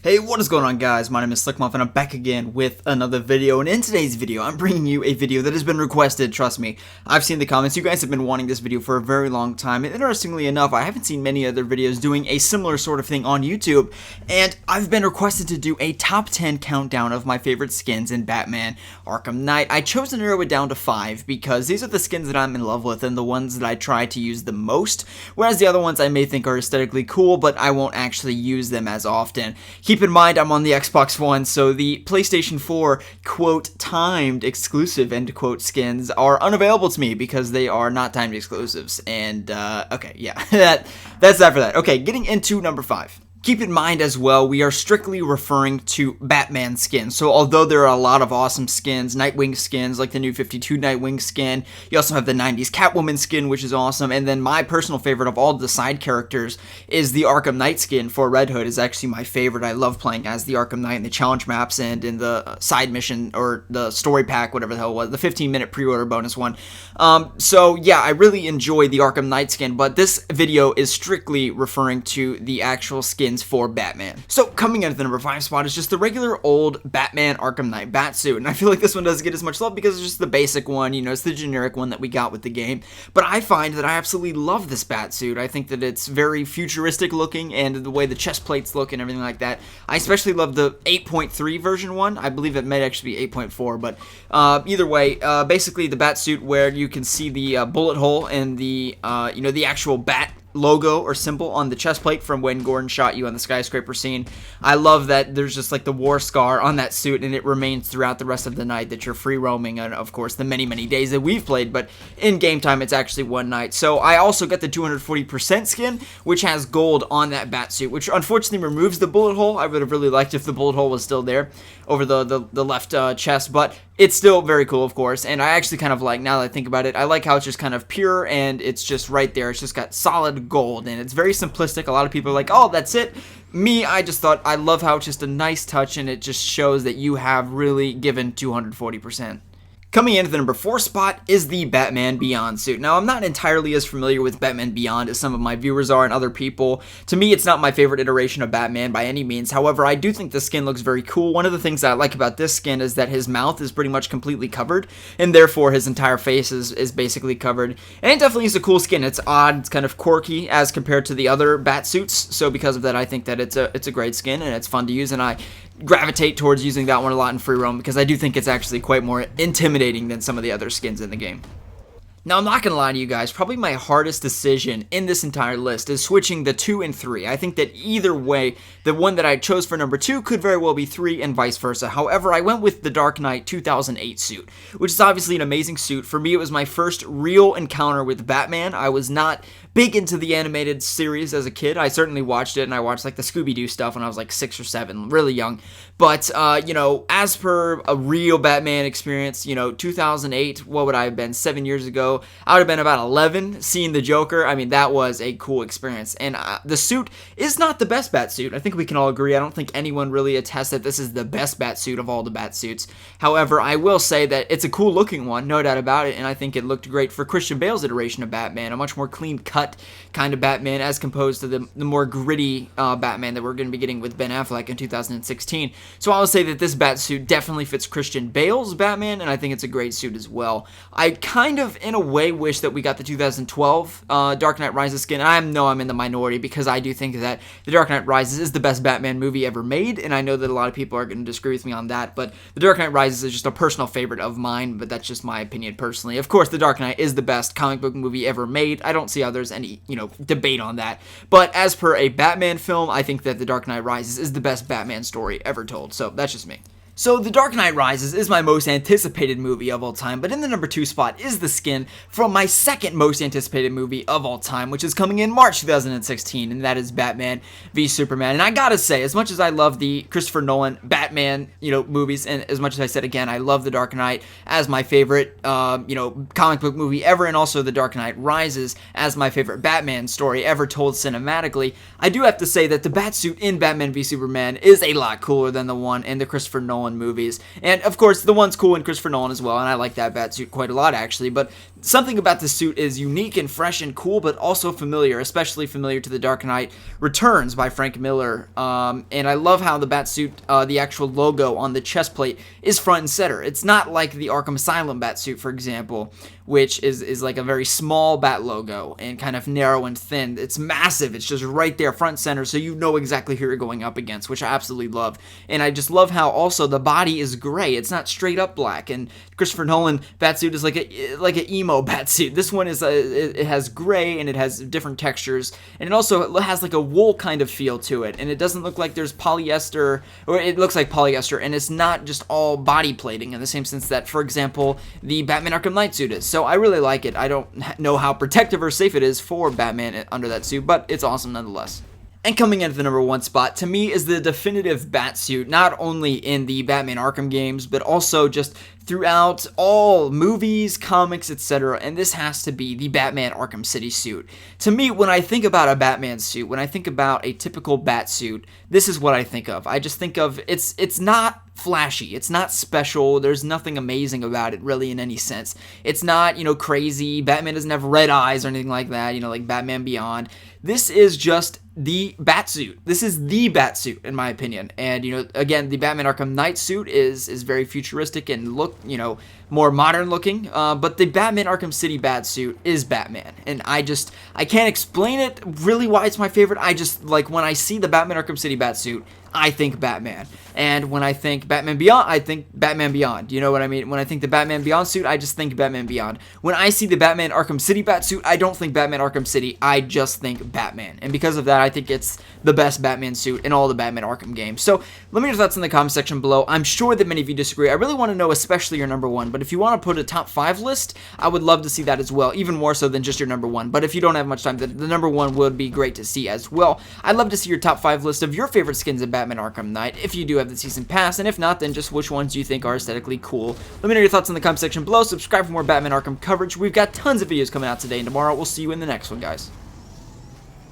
Hey, what is going on, guys? My name is Slcmof and I'm back again with another video, and in today's video I'm bringing you a video that has been requested. Trust me, I've seen the comments. You guys have been wanting this video for a very long time, and interestingly enough, I haven't seen many other videos doing a similar sort of thing on YouTube, and I've been requested to do a top 10 countdown of my favorite skins in Batman Arkham Knight. I chose to narrow it down to 5 because these are the skins that I'm in love with and the ones that I try to use the most, whereas the other ones I may think are aesthetically cool, but I won't actually use them as often. Keep in mind, I'm on the Xbox One, so the PlayStation 4, quote, timed exclusive, end quote, skins are unavailable to me because they are not timed exclusives. And, okay, yeah, that's that for that. Okay, getting into number 5. Keep in mind as well, we are strictly referring to Batman skins. So although there are a lot of awesome skins, Nightwing skins, like the new 52 Nightwing skin, you also have the 90s Catwoman skin, which is awesome, and then my personal favorite of all the side characters is the Arkham Knight skin for Red Hood is actually my favorite. I love playing as the Arkham Knight in the challenge maps and in the side mission, or the story pack, whatever the hell it was, the 15-minute pre-order bonus one. So yeah, I really enjoy the Arkham Knight skin, but this video is strictly referring to the actual skin for Batman. So coming in at the number 5 spot is just the regular old Batman Arkham Knight Batsuit, and I feel like this one doesn't get as much love because it's just the basic one, you know, it's the generic one that we got with the game, but I find that I absolutely love this Batsuit. I think that it's very futuristic looking, and the way the chest plates look and everything like that. I especially love the 8.3 version one. I believe it might actually be 8.4, but either way, basically the Batsuit where you can see the bullet hole and the, you know, the actual bat logo or symbol on the chest plate from when Gordon shot you on the skyscraper scene. I love that there's just like the war scar on that suit, and it remains throughout the rest of the night that you're free roaming, and of course the many days that we've played, but in game time it's actually one night. So I also got the 240% skin, which has gold on that bat suit, which unfortunately removes the bullet hole. I would have really liked if the bullet hole was still there over the left chest, but it's still very cool, of course, and I actually kind of like, now that I think about it, I like how it's just kind of pure and it's just right there. It's just got solid gold, and it's very simplistic. A lot of people are like, oh, that's it. Me, I just thought, I love how it's just a nice touch, and it just shows that you have really given 240%. Coming in at the number 4 spot is the Batman Beyond suit. Now, I'm not entirely as familiar with Batman Beyond as some of my viewers are and other people. To me, it's not my favorite iteration of Batman by any means. However, I do think the skin looks very cool. One of the things that I like about this skin is that his mouth is pretty much completely covered, and therefore his entire face is basically covered. And it definitely is a cool skin. It's odd, it's kind of quirky as compared to the other bat suits. So because of that, I think that it's a great skin and it's fun to use, and I gravitate towards using that one a lot in free roam because I do think it's actually quite more intimidating than some of the other skins in the game. Now, I'm not going to lie to you guys, probably my hardest decision in this entire list is switching the 2 and 3. I think that either way, the one that I chose for number 2 could very well be 3 and vice versa. However, I went with the Dark Knight 2008 suit, which is obviously an amazing suit. For me, it was my first real encounter with Batman. I was not big into the animated series as a kid. I certainly watched it, and I watched like the Scooby-Doo stuff when I was like 6 or 7, really young. But, you know, as per a real Batman experience, you know, 2008, what would I have been, 7 years ago? I would have been about 11, seeing the Joker. I mean, that was a cool experience. And the suit is not the best Batsuit. I think we can all agree. I don't think anyone really attests that this is the best Batsuit of all the Batsuits. However, I will say that it's a cool looking one, no doubt about it, and I think it looked great for Christian Bale's iteration of Batman, a much more clean-cut kind of Batman as opposed to the more gritty Batman that we're going to be getting with Ben Affleck in 2016. So I will say that this Batsuit definitely fits Christian Bale's Batman, and I think it's a great suit as well. I kind of, in a way, wish that we got the 2012 Dark Knight Rises skin. I know I'm in the minority because I do think that the Dark Knight Rises is the best Batman movie ever made, and I know that a lot of people are going to disagree with me on that, but the Dark Knight Rises is just a personal favorite of mine, but that's just my opinion personally. Of course, the Dark Knight is the best comic book movie ever made. I don't see how there's any, you know, debate on that, but as per a Batman film, I think that the Dark Knight Rises is the best Batman story ever told, so that's just me. So, The Dark Knight Rises is my most anticipated movie of all time, but in the number 2 spot is the skin from my second most anticipated movie of all time, which is coming in March 2016, and that is Batman v Superman. And I gotta say, as much as I love the Christopher Nolan Batman, you know, movies, and as much as I said again, I love The Dark Knight as my favorite, you know, comic book movie ever, and also The Dark Knight Rises as my favorite Batman story ever told cinematically, I do have to say that the Batsuit in Batman v Superman is a lot cooler than the one in the Christopher Nolan movies. And of course, the one's cool in Christopher Nolan as well, and I like that Batsuit quite a lot actually, but Something about the suit is unique and fresh and cool, but also familiar, especially familiar to The Dark Knight Returns by Frank Miller. And I love how the Batsuit, the actual logo on the chest plate, is front and center. It's not like the Arkham Asylum Batsuit, for example, which is like a very small bat logo and kind of narrow and thin. It's massive. It's just right there, front and center, so you know exactly who you're going up against, which I absolutely love. And I just love how also the body is gray. It's not straight up black. And Christopher Nolan Batsuit is like an emo Batsuit. This one is it has gray and it has different textures, and it also has like a wool kind of feel to it, and it doesn't look like there's polyester, or it looks like polyester, and it's not just all body plating in the same sense that, for example, the Batman Arkham Knight suit is. So I really like it. I don't know how protective or safe it is for Batman under that suit, but it's awesome nonetheless. And coming into the number 1 spot, to me, is the definitive Batsuit, not only in the Batman Arkham games, but also just throughout all movies, comics, etc. And this has to be the Batman Arkham City suit. To me, when I think about a Batman suit, when I think about a typical Batsuit, this is what I think of. I just think of, it's not flashy, it's not special, there's nothing amazing about it really in any sense. It's not, crazy, Batman doesn't have red eyes or anything like that, like Batman Beyond. This is just the Batsuit. This is the Batsuit, in my opinion. And, again, the Batman Arkham Knight suit is very futuristic and more modern looking. But the Batman Arkham City Batsuit is Batman. And I can't explain it really why it's my favorite. I just, when I see the Batman Arkham City Batsuit, I think Batman. And when I think Batman Beyond, I think Batman Beyond. You know what I mean? When I think the Batman Beyond suit, I just think Batman Beyond. When I see the Batman Arkham City Batsuit, I don't think Batman Arkham City, I just think Batman. And because of that, I think it's the best Batman suit in all the Batman Arkham games. So let me know your thoughts in the comment section below. I'm sure that many of you disagree. I really want to know especially your number 1. But if you want to put a top 5 list, I would love to see that as well. Even more so than just your number 1. But if you don't have much time, the number 1 would be great to see as well. I'd love to see your top 5 list of your favorite skins in Batman Arkham Knight, if you do have the season pass, and if not, then just which ones you think are aesthetically cool. Let me know your thoughts in the comment section below. Subscribe for more Batman Arkham coverage. We've got tons of videos coming out today and tomorrow. We'll see you in the next one, guys.